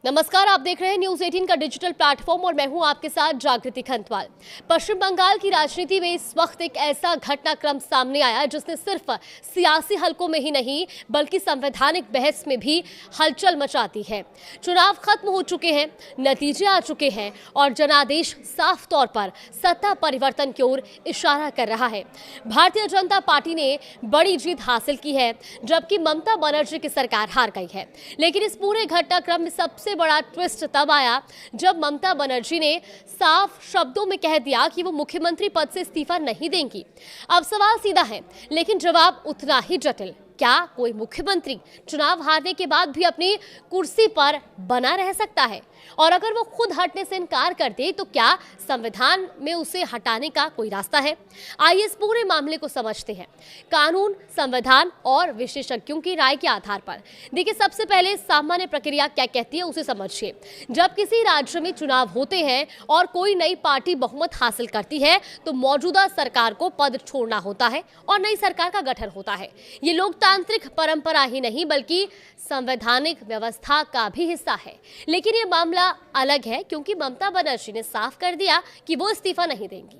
नमस्कार, आप देख रहे हैं न्यूज 18 का डिजिटल प्लेटफॉर्म और मैं हूं आपके साथ जागृति खंतवाल। पश्चिम बंगाल की राजनीति में इस वक्त एक ऐसा घटनाक्रम सामने आया जिसने सिर्फ सियासी हलकों में ही नहीं बल्कि संवैधानिक बहस में भी हलचल मचा दी है। चुनाव खत्म हो चुके हैं, नतीजे आ चुके हैं और जनादेश साफ तौर पर सत्ता परिवर्तन की ओर इशारा कर रहा है। भारतीय जनता पार्टी ने बड़ी जीत हासिल की है जबकि ममता बनर्जी की सरकार हार गई है। लेकिन इस पूरे घटनाक्रम में सबसे बड़ा ट्विस्ट तब आया जब ममता बनर्जी ने साफ शब्दों में कह दिया कि वो मुख्यमंत्री पद से इस्तीफा नहीं देंगी। अब सवाल सीधा है लेकिन जवाब उतना ही जटिल। क्या कोई मुख्यमंत्री चुनाव हारने के बाद भी अपनी कुर्सी पर बना रह सकता है? और अगर वो खुद हटने से इनकार कर दे तो क्या संविधान में उसे हटाने का कोई रास्ता है? आइए इस पूरे मामले को समझते हैं कानून, संविधान और विशेषज्ञों की राय के आधार पर। देखिए, सबसे पहले सामान्य प्रक्रिया क्या कहती है उसे समझिए। जब किसी राज्य में चुनाव होते हैं और कोई नई पार्टी बहुमत हासिल करती है तो मौजूदा सरकार को पद छोड़ना होता है और नई सरकार का गठन होता है। ये लोकतांत्रिक परंपरा ही नहीं बल्कि संवैधानिक व्यवस्था का भी हिस्सा है। लेकिन ये मामला अलग है क्योंकि ममता बनर्जी ने साफ कर दिया कि वो इस्तीफा नहीं देंगी।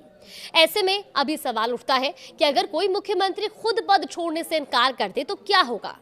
ऐसे में अभी सवाल उठता है कि अगर कोई मुख्यमंत्री खुद पद छोड़ने से इनकार कर दे तो क्या होगा?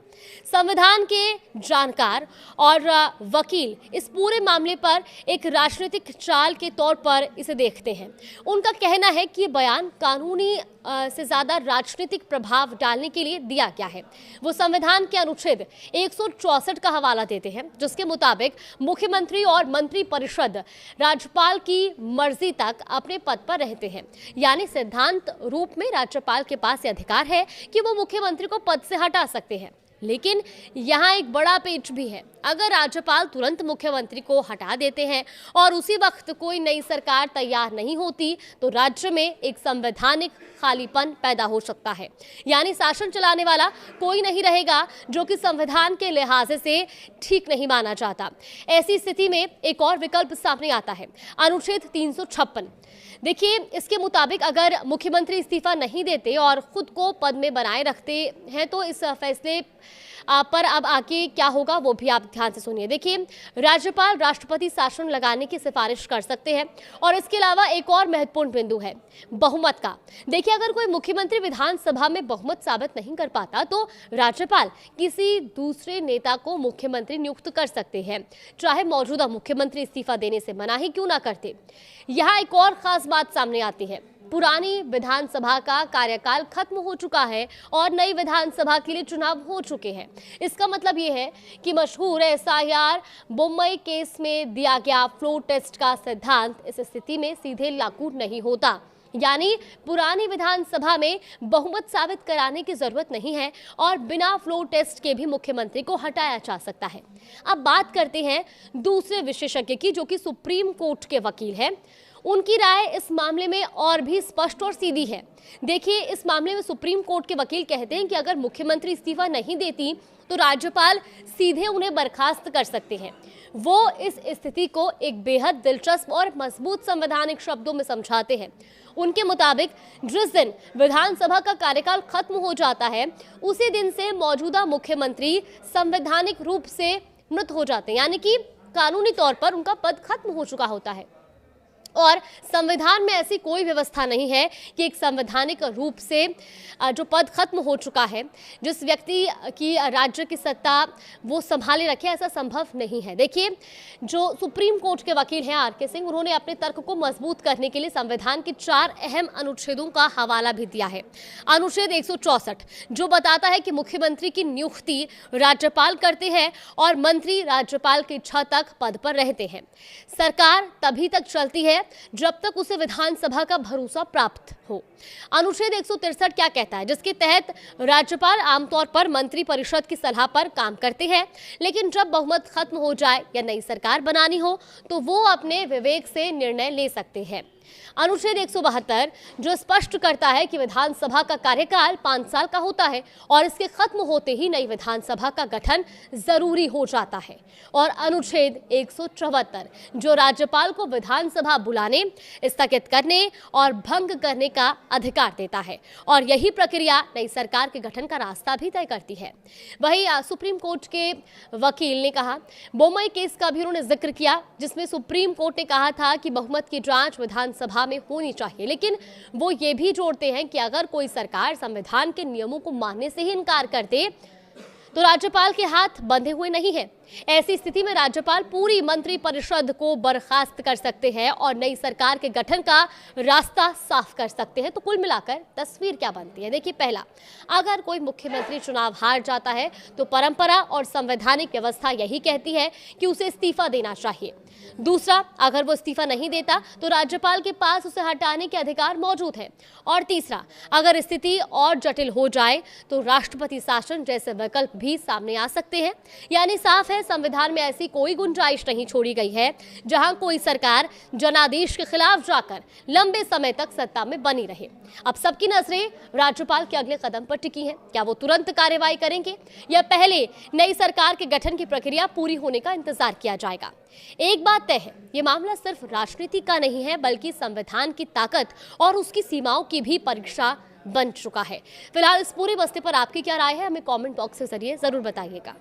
संविधान के जानकार और वकील इस पूरे मामले पर एक राजनीतिक चाल के तौर पर इसे देखते हैं। उनका कहना है कि ये बयान कानूनी से ज्यादा राजनीतिक प्रभाव डालने के लिए दिया गया है। वो संविधान के अनुच्छेद 164 का हवाला देते हैं जिसके मुताबिक मुख्यमंत्री और मंत्री परिषद राज्यपाल की मर्जी तक अपने पद पर रहते हैं। यानी सिद्धांत रूप में राज्यपाल के पास ये अधिकार है कि वो मुख्यमंत्री को पद से हटा सकते हैं। लेकिन यहाँ एक बड़ा पेच भी है। अगर राज्यपाल तुरंत मुख्यमंत्री को हटा देते हैं और उसी वक्त कोई नई सरकार तैयार नहीं होती तो राज्य में एक संवैधानिक खालीपन पैदा हो सकता है। यानी शासन चलाने वाला कोई नहीं रहेगा जो कि संविधान के लिहाज से ठीक नहीं माना जाता। ऐसी स्थिति में एक और विकल्प सामने आता है, अनुच्छेद 356। देखिए, इसके मुताबिक अगर मुख्यमंत्री इस्तीफा नहीं देते और खुद को पद में बनाए रखते हैं तो इस फैसले पर अब आगे क्या होगा वो भी आप ध्यान से सुनिए। देखिए, राज्यपाल राष्ट्रपति शासन लगाने की सिफारिश कर सकते हैं और इसके अलावा एक और महत्वपूर्ण बिंदु है बहुमत का। देखिए, अगर कोई मुख्यमंत्री विधानसभा में बहुमत साबित नहीं कर पाता तो राज्यपाल किसी दूसरे नेता को मुख्यमंत्री नियुक्त कर सकते हैं, चाहे मौजूदा मुख्यमंत्री इस्तीफा देने से मना ही क्यों ना करते। यहाँ एक और खास बात सामने आती है, पुरानी विधानसभा का कार्यकाल खत्म हो चुका है और नई विधानसभा के लिए चुनाव हो चुके हैं। इसका मतलब ये है कि मशहूर एसआईआर मुंबई केस में दिया गया फ्लोर टेस्ट का सिद्धांत इस स्थिति में सीधे लागू नहीं होता। यानी पुरानी विधानसभा में बहुमत साबित कराने की जरूरत नहीं है और बिना फ्लोर टेस्ट के भी मुख्यमंत्री को हटाया जा सकता है। अब बात करते हैं दूसरे विशेषज्ञ की जो कि सुप्रीम कोर्ट के वकील हैं। उनकी राय इस मामले में और भी स्पष्ट और सीधी है। देखिए, इस मामले में सुप्रीम कोर्ट के वकील कहते हैं कि अगर मुख्यमंत्री इस्तीफा नहीं देती तो राज्यपाल सीधे उन्हें बर्खास्त कर सकते हैं। वो इस स्थिति को एक बेहद दिलचस्प और मजबूत संवैधानिक शब्दों में समझाते हैं। उनके मुताबिक जिस दिन विधानसभा का कार्यकाल खत्म हो जाता है उसी दिन से मौजूदा मुख्यमंत्री संवैधानिक रूप से मृत हो जाते हैं, यानी कि कानूनी तौर पर उनका पद खत्म हो चुका होता है। और संविधान में ऐसी कोई व्यवस्था नहीं है कि एक संवैधानिक रूप से जो पद खत्म हो चुका है जिस व्यक्ति की राज्य की सत्ता वो संभाले रखे, ऐसा संभव नहीं है। देखिए, जो सुप्रीम कोर्ट के वकील हैं आर के सिंह, उन्होंने अपने तर्क को मजबूत करने के लिए संविधान के 4 अहम अनुच्छेदों का हवाला भी दिया है। अनुच्छेद 164 जो बताता है कि मुख्यमंत्री की नियुक्ति राज्यपाल करते हैं और मंत्री राज्यपाल की इच्छा तक पद पर रहते हैं। सरकार तभी तक चलती है जब तक उसे विधानसभा का भरोसा प्राप्त हो। अनुच्छेद 163 क्या कहता है, जिसके तहत राज्यपाल आमतौर पर मंत्री परिषद की सलाह पर काम करते हैं, लेकिन जब बहुमत खत्म हो जाए या नई सरकार बनानी हो तो वो अपने विवेक से निर्णय ले सकते हैं। अनुच्छेद 172 जो स्पष्ट करता है कि विधानसभा का कार्यकाल 5 साल का होता है और इसके खत्म होते ही नई विधानसभा का गठन जरूरी हो जाता है, और अनुच्छेद 174 जो राज्यपाल को विधानसभा बुलाने, स्थगित करने और भंग करने का अधिकार देता है, और यही प्रक्रिया नई सरकार के गठन का रास्ता भी तय करती है। वहीं सुप्रीम कोर्ट के वकील ने कहा, बोमई केस का भी उन्होंने जिक्र किया, जिसमें सुप्रीम कोर्ट ने कहा था कि बहुमत की जांच विधानसभा में होनी चाहिए, लेकिन वो ये भी जोड़ते हैं कि अगर कोई सरकार संविधान के नियमों को मानने से ही इनकार कर दे तो राज्यपाल के हाथ बंधे हुए नहीं हैं। ऐसी स्थिति में राज्यपाल पूरी मंत्रिपरिषद को बर्खास्त कर सकते हैं और नई सरकार के गठन का रास्ता साफ कर सकते हैं। तो कुल मिलाकर तस्वीर क्या बनती है? देखिए, पहला, अगर कोई मुख्यमंत्री चुनाव हार जाता है तो परंपरा और संवैधानिक व्यवस्था यही कहती है कि उसे इस्तीफा देना चाहिए। दूसरा, अगर वो इस्तीफा नहीं देता तो राज्यपाल के पास उसे हटाने के अधिकार मौजूद है। और तीसरा, अगर स्थिति और जटिल हो जाए तो राष्ट्रपति शासन जैसे विकल्प भी सामने आ सकते हैं। यानी साफ है, संविधान में ऐसी कोई गुंजाइश नहीं छोड़ी गई है जहां कोई सरकार जनादेश के खिलाफ जाकर लंबे समय तक सत्ता में बनी रहे। अब सबकी नजरें राज्यपाल के अगले कदम पर टिकी हैं। क्या वो तुरंत कार्रवाई करेंगे या पहले नई सरकार के गठन की प्रक्रिया पूरी होने का इंतजार किया जाएगा? एक बात तय है, ये मामला सिर्फ राजनीति का नहीं है, बल्कि संविधान की ताकत और उसकी सीमाओं की भी परीक्षा बन चुका है। फिलहाल इस पूरे मसले पर आपकी क्या राय है, हमें कमेंट बॉक्स के जरिए जरूर बताइएगा।